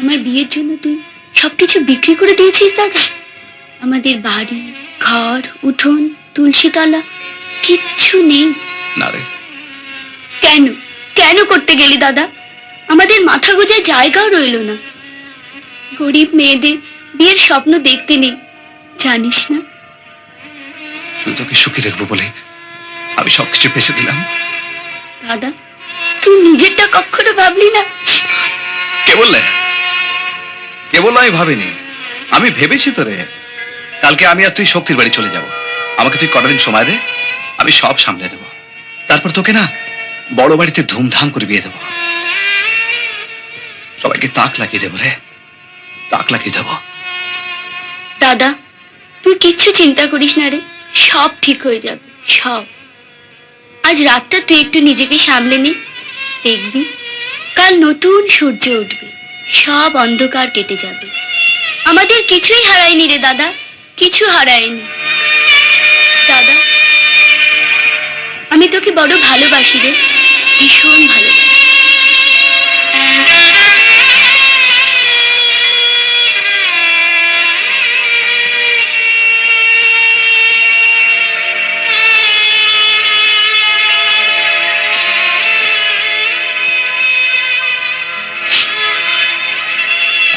আমার বিয়ের জন্য তুই সবকিছু বিক্রি করে দিয়েছিস দাদা? আমাদের বাড়ি, ঘর, উঠোন, তুলসীতলা কিচ্ছু নেই। না রে। কেন কেন করতে গেলি দাদা? আমাদের মাথা গোজার জায়গাও রইল না। গরিব মেয়েদের বিয়ের স্বপ্ন দেখতে নেই, জানিস না? শুধু তোকে সুখী দেখবো বলে আমি সবকিছু বেঁচে দিলাম। দাদা, তুই নিজেরটা কখনো ভাবলি না? কে বললে? কে বললো আমি ভাবিনি? আমি ভেবেছি তো রে। কালকে আমি আর তুই শক্তির বাড়ি চলে যাব। আমাকে তুই কটা দিন সময় দে, আমি সব সামলে দেব। তারপর তোকে না বড় বাড়িতে ধুমধাম করে বিয়ে দেব। সবাইকে তাক লাগিয়ে দেবো রে, তাক লাগিয়ে দেবো। দাদা, তুই কিচ্ছু চিন্তা করিস না রে, সব ঠিক হয়ে যাবে সব। আজ রাতটা তুই একটু নিজেকে সামলে নে, দেখবি কাল নতুন সূর্য উঠবে, সব অন্ধকার কেটে যাবে। আমাদের কিছুই হারায়নি রে দাদা, কিছু হারায়নি। দাদা, আমি তোকে বড় ভালোবাসি রে, ভীষণ ভালোবাসি।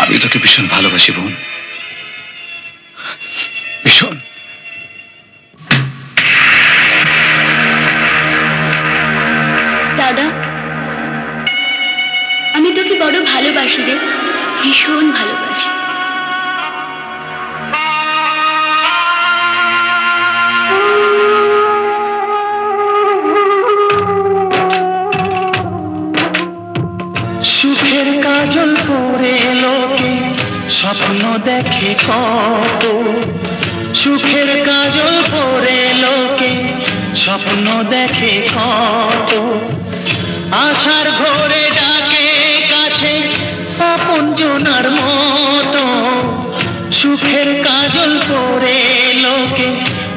আমি তোকে ভীষণ ভালোবাসি বোন, ভীষণ। দাদা, আমি তোকে বড় ভালোবাসি রে, ভীষণ ভালোবাসি। সুখের কাজল পরে লোকে স্বপ্ন দেখে কত, সুখের কাজল পরে লোকে স্বপ্ন দেখে কত, আশার ঘরে ডাকে কাছে আপনজনার মতো। সুখের কাজল পরে লোকে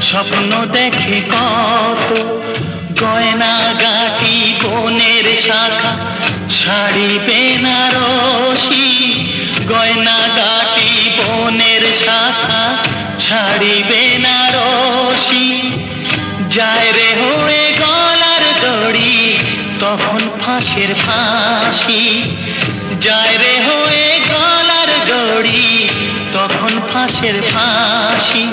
স্বপ্ন দেখে কত, গয়না গাটি বনের শাখা শাড়ি বেনারসি, গয়না গাটি বনের শাখা শাড়ি বেনারসি, যায় রে হয়ে গলার দড়ি তখন ফাঁসের ফাঁসি, যায় রে হয়ে গলার দড়ি তখন ফাঁসের ফাঁসি।